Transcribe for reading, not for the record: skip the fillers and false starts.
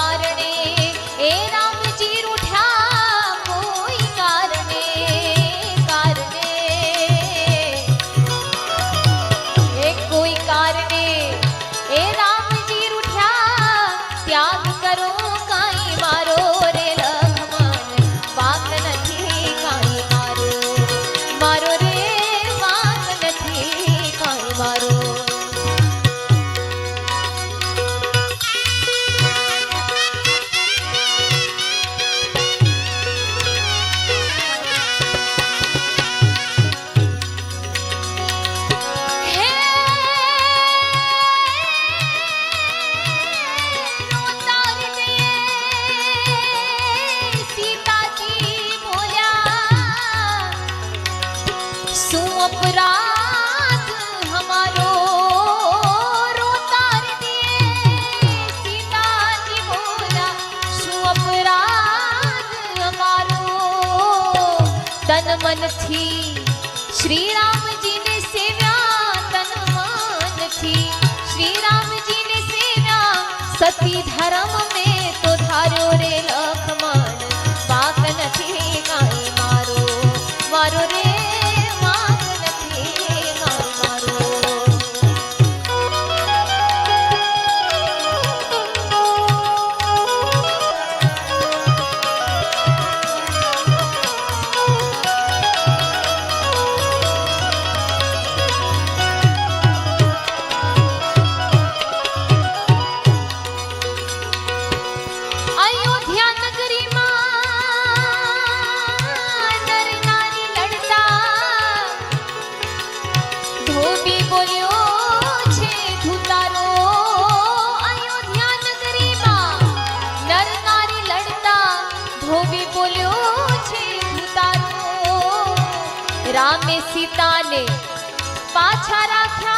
कारणे ए रामजी रूठा कोई कारणे कारणे ए कोई कारणे ए रामजी रूठा त्याग करो काई मारो रे लखमण वाक नथी काई मारो मारो रे वाक नथी काई मारो अपराध हमारो रोता रे दिए सीता जी बोला शू अपराध हमारो तन मन थी श्री राम जी ने सेव्या तन मन थी श्री राम जी ने सेव्या सती धर्म में तो धारो रे लखमण वाक नथी काई मारो मारो रे रामे सीता ने पाछा राख्या